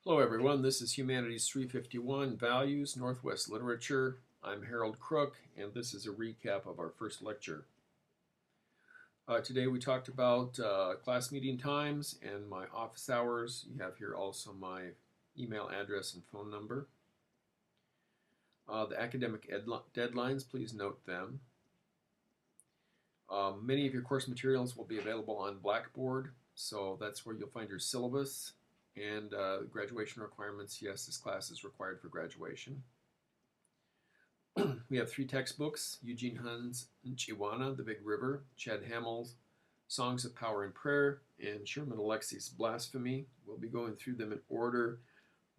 Hello everyone, this is Humanities 351, Values, Northwest Literature. I'm Harold Crook, and this is a recap of our first lecture. Today we talked about class meeting times and my office hours. You have here also my email address and phone number. The academic deadlines, please note them. Many of your course materials will be available on Blackboard, so that's where you'll find your syllabus. And graduation requirements, yes, this class is required for graduation. We have 3 textbooks: Eugene Hunn's Nchiwana, The Big River, Chad Hamill's Songs of Power and Prayer, and Sherman Alexie's Blasphemy. We'll be going through them in order.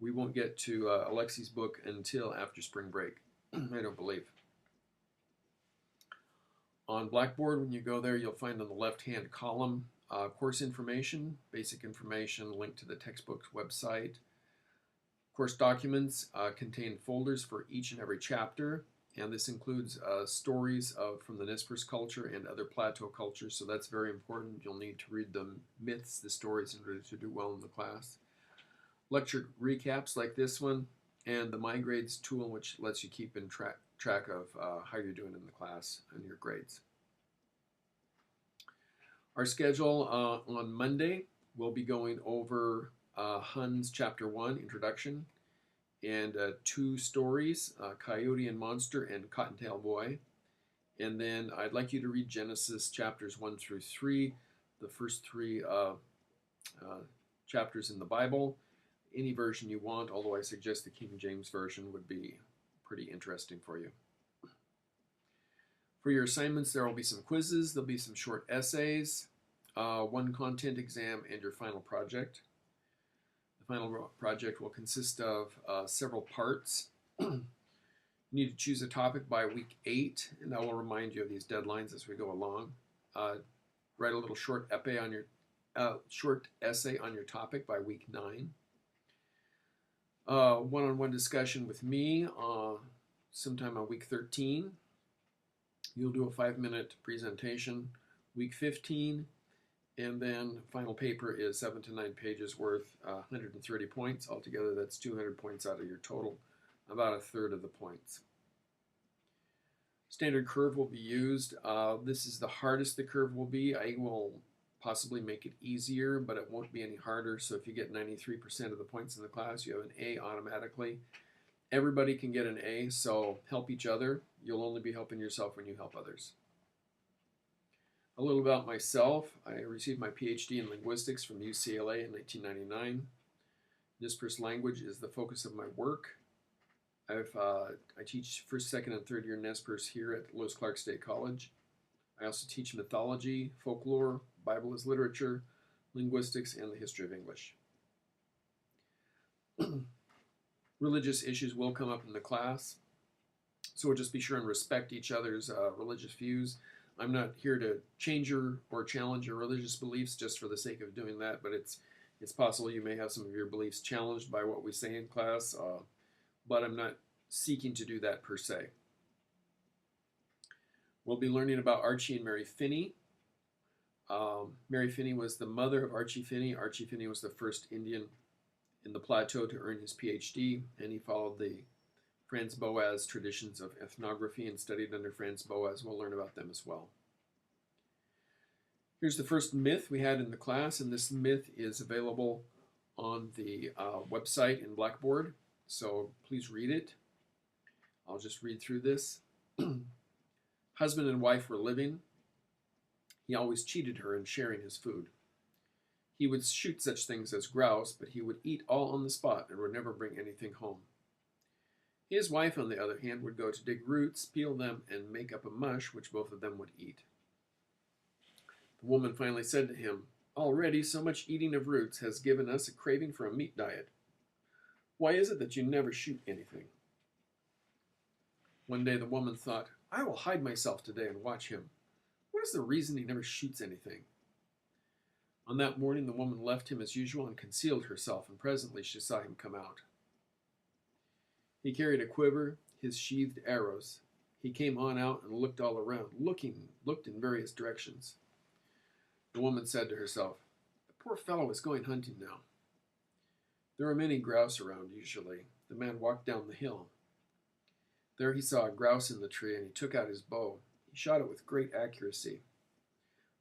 We won't get to Alexie's book until after spring break, I don't believe. On Blackboard, when you go there, you'll find on the left-hand column course information, basic information, link to the textbook's website. Course documents contain folders for each and every chapter, and this includes stories from the Nez Perce culture and other plateau cultures, so that's very important. You'll need to read the myths, the stories, in order to do well in the class. Lecture recaps like this one, and the MyGrades tool, which lets you keep in track of how you're doing in the class and your grades. Our schedule on Monday, we'll be going over Hunn's Chapter 1, Introduction, and 2 stories, Coyote and Monster and Cottontail Boy. And then I'd like you to read Genesis chapters 1 through 3, the first 3 chapters in the Bible. Any version you want, although I suggest the King James Version would be pretty interesting for you. For your assignments, there will be some quizzes, there'll be some short essays, 1 content exam, and your final project. The final project will consist of several parts. You need to choose a topic by week 8, and I will remind you of these deadlines as we go along. Write a little short essay on your topic by week 9. One-on-one discussion with me sometime on week 13. You'll do a 5-minute presentation, week 15, and then final paper is 7 to 9 pages worth, 130 points. Altogether, that's 200 points out of your total, about 1/3 of the points. Standard curve will be used. This is the hardest the curve will be. I will possibly make it easier, but it won't be any harder. So if you get 93% of the points in the class, you have an A automatically. Everybody can get an A, so help each other. You'll only be helping yourself when you help others. A little about myself. I received my PhD in linguistics from UCLA in 1999. Nez Perce language is the focus of my work. I teach 1st, 2nd, and 3rd year Nez Perce here at Lewis Clark State College. I also teach mythology, folklore, Bible as literature, linguistics, and the history of English. Religious issues will come up in the class, so we'll just be sure and respect each other's religious views. I'm not here to change or challenge your religious beliefs just for the sake of doing that, but it's possible you may have some of your beliefs challenged by what we say in class, but I'm not seeking to do that per se. We'll be learning about Archie and Mary Finney. Mary Finney was the mother of Archie Finney. Archie Finney was the first Indian in the plateau to earn his PhD, and he followed the Franz Boas traditions of ethnography and studied under Franz Boas. We'll learn about them as well. Here's the first myth we had in the class, and this myth is available on the website in Blackboard, so please read it. I'll just read through this. Husband and wife were living. He always cheated her in sharing his food. He would shoot such things as grouse, but he would eat all on the spot and would never bring anything home. His wife, on the other hand, would go to dig roots, peel them, and make up a mush which both of them would eat. The woman finally said to him, "Already so much eating of roots has given us a craving for a meat diet. Why is it that you never shoot anything?" One day the woman thought, "I will hide myself today and watch him. What is the reason he never shoots anything?" On that morning the woman left him as usual and concealed herself, and presently she saw him come out. He carried a quiver, his sheathed arrows. He came on out and looked all around, looked in various directions. The woman said to herself, "The poor fellow is going hunting now." There were many grouse around usually. The man walked down the hill. There he saw a grouse in the tree, and he took out his bow. He shot it with great accuracy.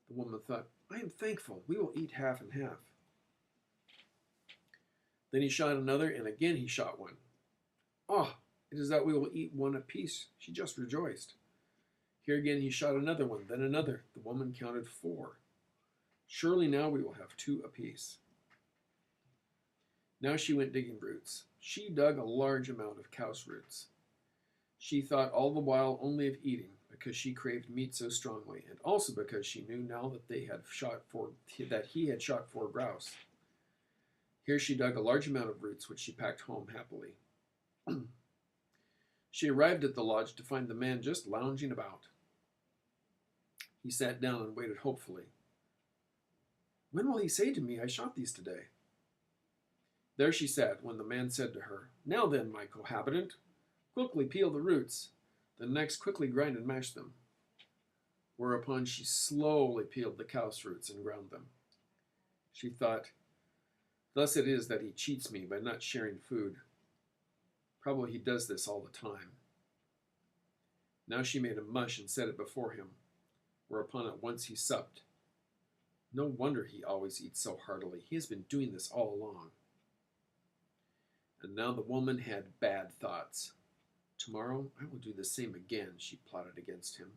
The woman thought, I am thankful. We will eat half and half. Then he shot another, and again he shot one. Ah, it is that we will eat one apiece. She just rejoiced. Here again he shot another one, then another. The woman counted 4. Surely now we will have 2 apiece. Now she went digging roots. She dug a large amount of cow's roots. She thought all the while only of eating, because she craved meat so strongly, and also because she knew now that he had shot 4 grouse. Here she dug a large amount of roots, which she packed home happily. She arrived at the lodge to find the man just lounging about. He sat down and waited hopefully. When will he say to me, I shot these today? There she sat when the man said to her, Now then, my cohabitant, quickly peel the roots, then next quickly grind and mash them. Whereupon she slowly peeled the cow's roots and ground them. She thought, Thus it is that he cheats me by not sharing food. Probably he does this all the time. Now she made a mush and set it before him, whereupon at once he supped. No wonder he always eats so heartily. He has been doing this all along. And now the woman had bad thoughts. Tomorrow I will do the same again, she plotted against him.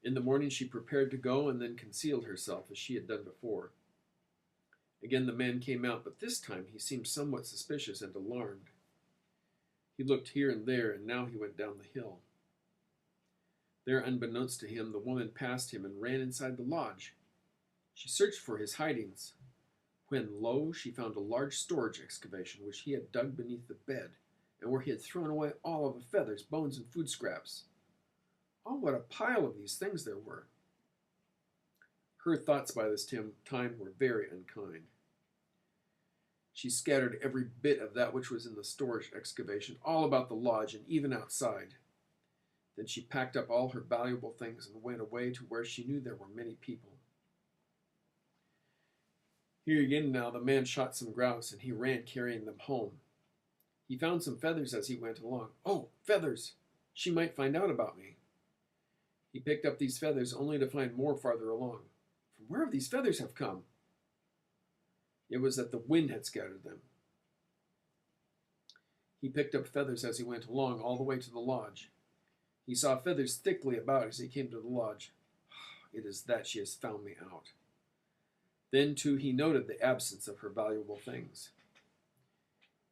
In the morning she prepared to go and then concealed herself as she had done before. Again the man came out, but this time he seemed somewhat suspicious and alarmed. He looked here and there, and now he went down the hill. There, unbeknownst to him, the woman passed him and ran inside the lodge. She searched for his hidings, when, lo, she found a large storage excavation which he had dug beneath the bed, and where he had thrown away all of the feathers, bones, and food scraps. Oh, what a pile of these things there were! Her thoughts by this time were very unkind. She scattered every bit of that which was in the storage excavation all about the lodge and even outside. Then she packed up all her valuable things and went away to where she knew there were many people. Here again now the man shot some grouse, and he ran carrying them home. He found some feathers as he went along. Oh, feathers! She might find out about me. He picked up these feathers only to find more farther along. From where have these feathers have come? It was that the wind had scattered them. He picked up feathers as he went along all the way to the lodge. He saw feathers thickly about as he came to the lodge. It is that she has found me out. Then, too, he noted the absence of her valuable things.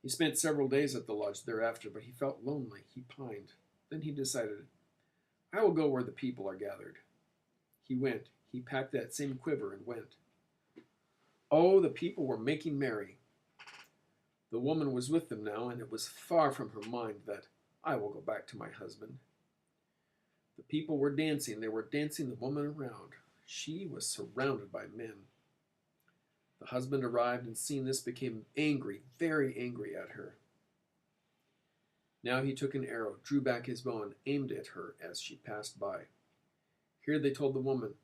He spent several days at the lodge thereafter, but he felt lonely. He pined. Then he decided, I will go where the people are gathered. He went. He packed that same quiver and went. Oh, the people were making merry. The woman was with them now, and it was far from her mind that I will go back to my husband. The people were dancing. They were dancing the woman around. She was surrounded by men. The husband arrived, and seeing this became angry, very angry at her. Now he took an arrow, drew back his bow, and aimed at her as she passed by. Here they told the woman,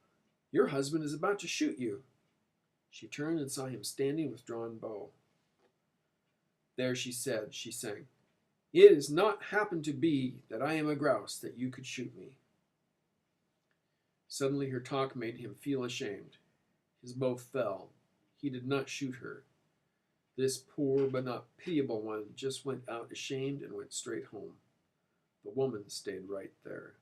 Your husband is about to shoot you. She turned and saw him standing with drawn bow. There she sang, It has not happened to be that I am a grouse that you could shoot me. Suddenly her talk made him feel ashamed. His bow fell. He did not shoot her. This poor but not pitiable one just went out ashamed and went straight home. The woman stayed right there.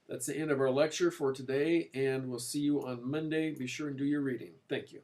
That's the end of our lecture for today, and we'll see you on Monday. Be sure and do your reading. Thank you.